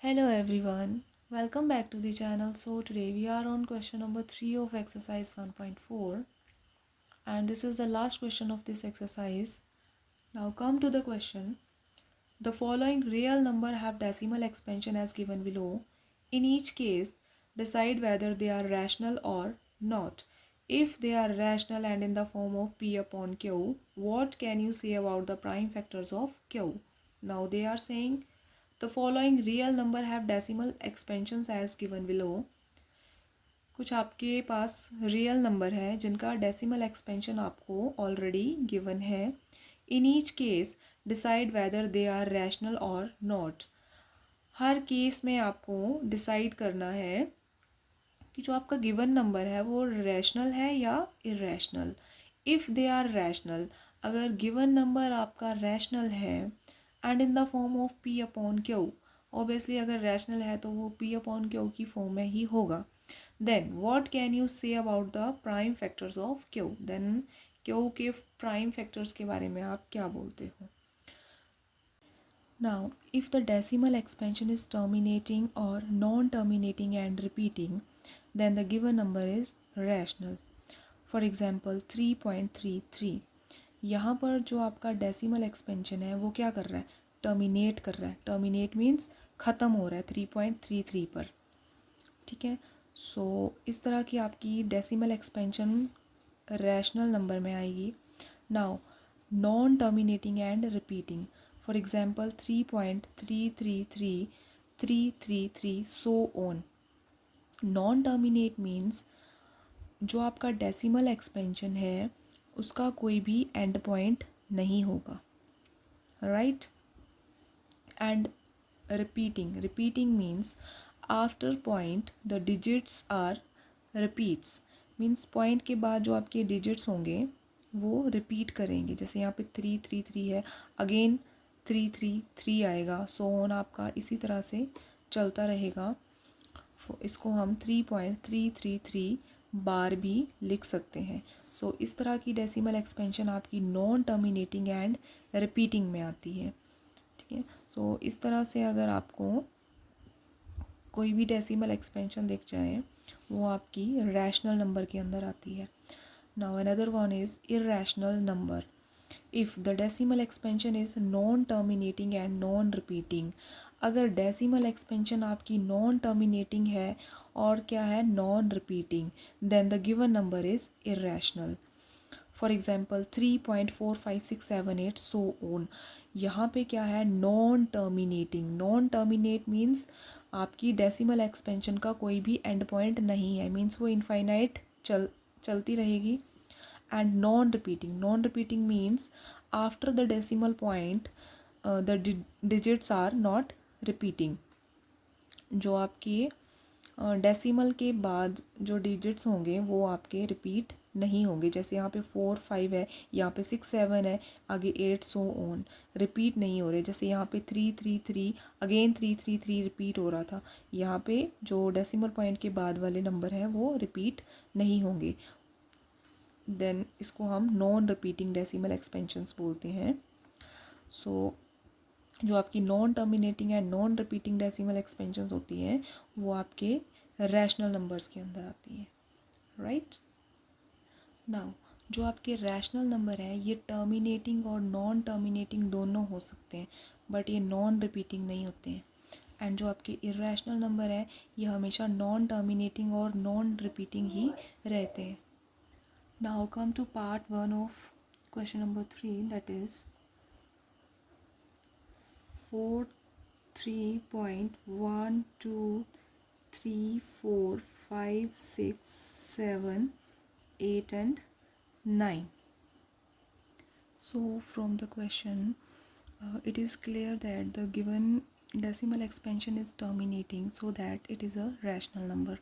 Hello everyone, welcome back to the channel. So today we are on question number 3 of exercise 1.4 and this is the last question of this exercise. Now come to the question. The following real number have decimal expansion as given below. In each case, decide whether they are rational or not. If they are rational and in the form of P upon Q, what can you say about the prime factors of Q? Now they are saying the following real number have decimal expansions as given below. कुछ आपके पास real number है जिनका decimal expansion आपको already given है. In each case decide whether they are rational और not. हर case में आपको डिसाइड करना है कि जो आपका गिवन नंबर है वो रैशनल है या irrational. If they are rational, अगर गिवन नंबर आपका रैशनल है and in the form of p upon q, obviously अगर रैशनल है तो वो पी अपॉन क्यू की फॉर्म में ही होगा. Then what can you say about the prime factors of q. Then q के प्राइम फैक्टर्स के बारे में आप क्या बोलते हो. Now, if the decimal expansion is terminating or non-terminating and repeating, then the given number is rational. For example, 3.33. यहाँ पर जो आपका डेसिमल एक्सपेंशन है वो क्या कर रहा है, टर्मिनेट कर रहा है. टर्मिनेट मीन्स ख़त्म हो रहा है 3.33 पर. ठीक है. सो इस तरह की आपकी डेसिमल एक्सपेंशन रैशनल नंबर में आएगी. Now non terminating and repeating. For example 3.333, 333 so on. Non terminate means जो आपका डेसिमल एक्सपेंशन है उसका कोई भी एंड पॉइंट नहीं होगा. Right. And repeating means after point the digits are repeats. Means point के बाद जो आपके डिजिट्स होंगे वो रिपीट करेंगे. जैसे यहाँ पे 333 है, अगेन 333 आएगा. सो ऑन आपका इसी तरह से चलता रहेगा. इसको हम 3.333 बार भी लिख सकते हैं. सो इस तरह की डेसिमल एक्सपेंशन आपकी नॉन टर्मिनेटिंग एंड रिपीटिंग में आती है. ठीक है. सो इस तरह से अगर आपको कोई भी डेसिमल एक्सपेंशन दिख जाए वो आपकी रैशनल नंबर के अंदर आती है. Now another one is irrational number. If the decimal expansion is non terminating and non repeating. अगर डेसिमल एक्सपेंशन आपकी नॉन टर्मिनेटिंग है और क्या है, non repeating, then the given number is irrational. For example 3.45678 so on. यहाँ पे क्या है, non terminating. Non terminate means आपकी डेसिमल एक्सपेंशन का कोई भी एंड पॉइंट नहीं है. मीन्स वो इनफाइनाइट चलती रहेगी. And non repeating means after the decimal point the digits are not repeating. जो आपके डेसिमल के बाद जो डिजिट्स होंगे वो आपके रिपीट नहीं होंगे. जैसे यहाँ पे 4 5 है, यहाँ पे 6 7 है, आगे 8 सो ऑन. रिपीट नहीं हो रहे. जैसे यहाँ पे 333, अगेन 333 रिपीट हो रहा था. यहाँ पे जो डेसिमल पॉइंट के बाद वाले नंबर हैं वो रिपीट नहीं होंगे. देन इसको हम नॉन रिपीटिंग डेसिमल एक्सपेंशंस बोलते हैं. सो जो आपकी non terminating and non repeating decimal expansions होती हैं वो आपके रैशनल नंबर्स के अंदर आती है. राइट. नाउ जो आपके रैशनल नंबर हैं ये टर्मिनेटिंग और नॉन टर्मिनेटिंग दोनों हो सकते हैं, बट ये नॉन रिपीटिंग नहीं होते हैं. एंड जो आपके इरेशनल नंबर है ये हमेशा नॉन टर्मिनेटिंग और नॉन रिपीटिंग ही रहते हैं. Now come to part 1 of question number 3, that is 4 3.1 2 3 4 5 6 7 8 and 9. So from the question it is clear that the given decimal expansion is terminating, so that it is a rational number.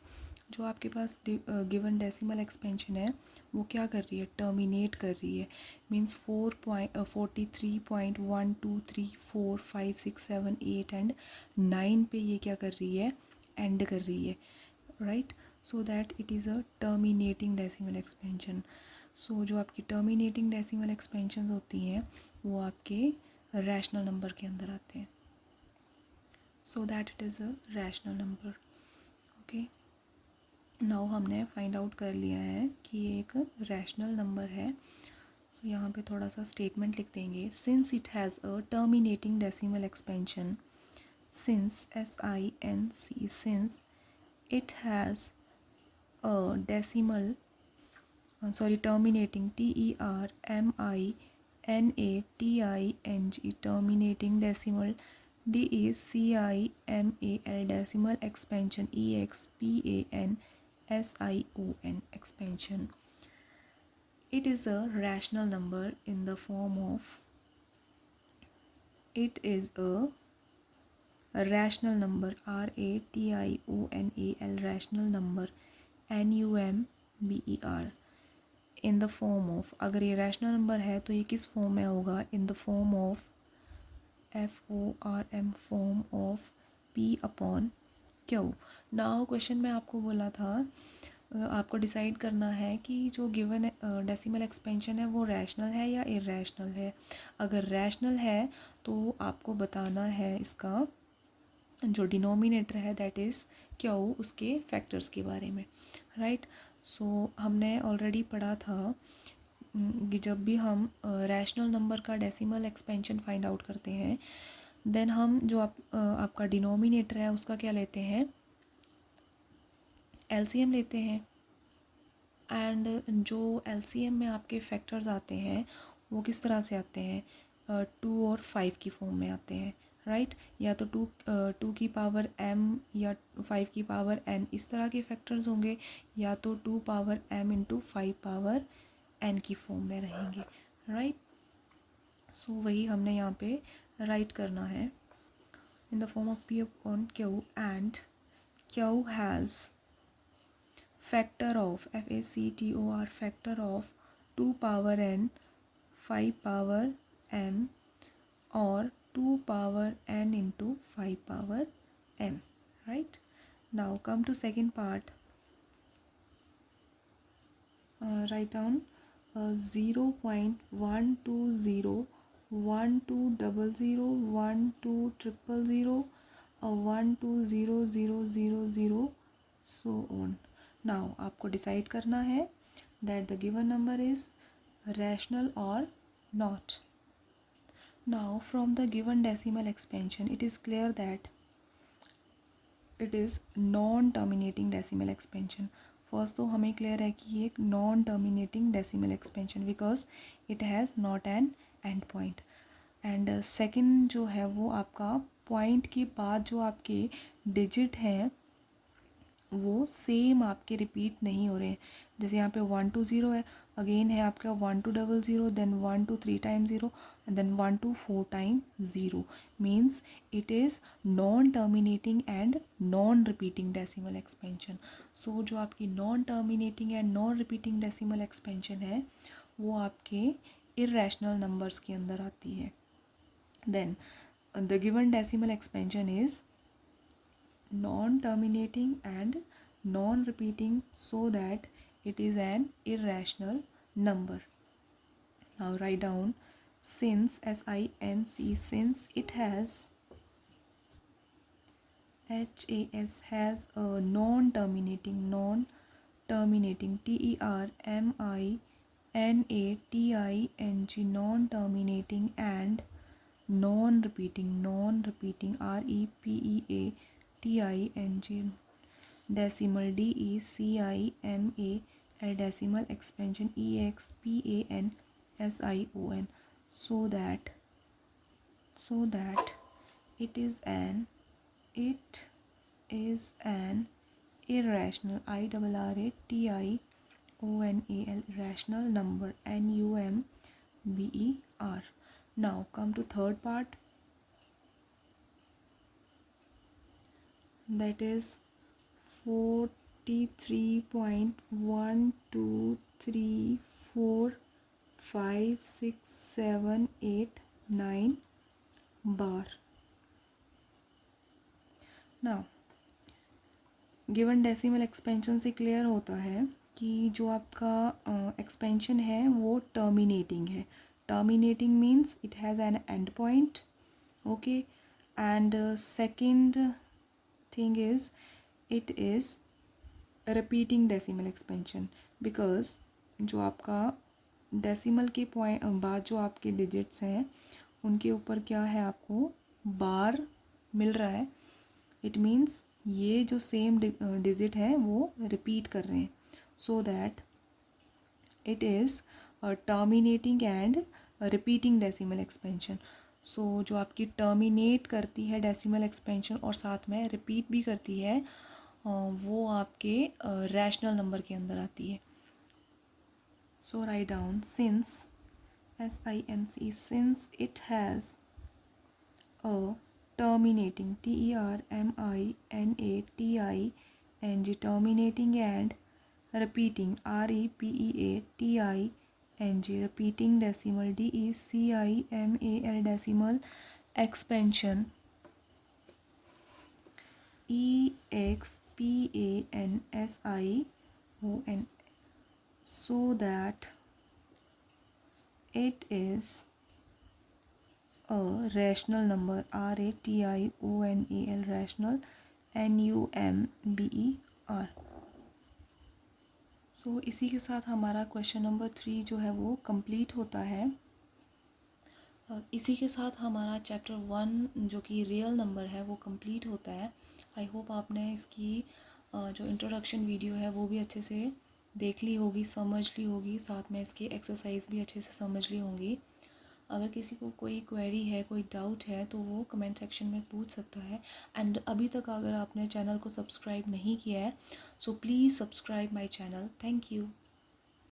जो आपके पास given decimal expansion है वो क्या कर रही है, terminate कर रही है. मीन्स 43.1234567 एंड 9 पे ये क्या कर रही है, एंड कर रही है. Right. So that it is a terminating decimal expansion. सो जो आपकी टर्मिनेटिंग डेसिमल एक्सपेंशन होती हैं वो आपके रैशनल नंबर के अंदर आते हैं. so that it is a rational number. Okay, now हमने फाइंड आउट कर लिया है कि ये एक रैशनल नंबर है. सो यहाँ पे थोड़ा सा स्टेटमेंट लिख देंगे. Since it has a terminating decimal expansion, since SINC, since it has a decimal terminating TERMINATING, terminating decimal DECIMAL, decimal expansion EXPANSION, expansion. It is a rational number in the form of, it is a rational number, RATIONAL, rational number, NUMBER, in the form of. अगर ये rational number है तो ये किस form में होगा? इन the form of FORM, form of P/Q. Now question में आपको बोला था आपको डिसाइड करना है कि जो गिवन डेसिमल एक्सपेंशन है वो रैशनल है या इरेशनल है. अगर रैशनल है तो आपको बताना है इसका जो डिनोमिनेटर है दैट इज़ Q, उसके फैक्टर्स के बारे में, राइट. सो हमने ऑलरेडी पढ़ा था कि जब भी हम रैशनल नंबर का डेसिमल एक्सपेंशन फाइंड आउट करते हैं देन हम जो आपका डिनोमिनेटर है उसका क्या लेते हैं? LCM लेते हैं. एंड जो LCM में आपके फैक्टर्स आते हैं वो किस तरह से आते हैं? 2 और 5 की फॉर्म में आते हैं, राइट. या तो 2 की पावर m या 5 की पावर n, इस तरह के फैक्टर्स होंगे, या तो 2 power m into 5 power n की फॉर्म में रहेंगे, राइट. सो वही हमने यहाँ पे राइट करना है इन the form of P/Q, and Q has factor of FACTOR, factor of 2 power n, 5 power m और 2 power n into 5 power m, right. Now come to second part. Write down 0.120, 1200, 12000, 1200000, so on. Now आपको decide करना है that the given number is rational or not. Now from the given decimal expansion it is clear that it is non-terminating decimal expansion. First तो हमें clear है कि ये एक non terminating decimal expansion because it has not an and point. And second जो है वो आपका पॉइंट के बाद जो आपके डिजिट हैं वो सेम आपके रिपीट नहीं हो रहे हैं. जैसे यहाँ पे 120 है, अगेन है आपका 1200, then 123 time 0 and then 124 time 0. Means it is non terminating and non repeating decimal expansion. सो जो आपकी non terminating and non repeating decimal expansion है वो आपके इरेशनल नंबर्स के अंदर आती है. Then the given decimal expansion is non-terminating and non-repeating so that it is an irrational number. Now write down since, SINC, since it has has a non-terminating TERMINATING, non-terminating and non-repeating REPEATING, decimal DECIMAL, decimal expansion EXPANSION, so that it is an irrational IRRATIONAL, irrational number, NUMBER. Now come to third part, that is 43.123456789 bar. Now given decimal expansion से clear होता है कि जो आपका expansion है वो terminating है. Terminating means it has an and point, okay. and second thing is it is repeating decimal expansion, because जो आपका डेसिमल के पॉइंट बाद जो आपके डिजिट्स हैं उनके ऊपर क्या है, आपको बार मिल रहा है, इट मीन्स ये जो सेम डिजिट है वो रिपीट कर रहे हैं, so that it is terminating and repeating decimal expansion. सो जो आपकी टर्मिनेट करती है डेसिमल एक्सपेंशन और साथ में रिपीट भी करती है, वो आपके रैशनल नंबर के अंदर आती है। So write down since SINC, since it has a terminating TERMINATING terminating and repeating REPEATING repeating decimal DECIMAL decimal expansion EXPANSION, so that it is a rational number RATIONAL rational NUMBER। सो इसी के साथ हमारा question number 3 जो है वो complete होता है। इसी के साथ हमारा चैप्टर 1 जो कि रियल नंबर है वो कंप्लीट होता है। आई होप आपने इसकी जो इंट्रोडक्शन वीडियो है वो भी अच्छे से देख ली होगी, समझ ली होगी, साथ में इसकी एक्सरसाइज भी अच्छे से समझ ली होंगी। अगर किसी को कोई क्वेरी है, कोई डाउट है तो वो कमेंट सेक्शन में पूछ सकता है। एंड अभी तक अगर आपने चैनल को सब्सक्राइब नहीं किया है so please subscribe my channel. Thank you.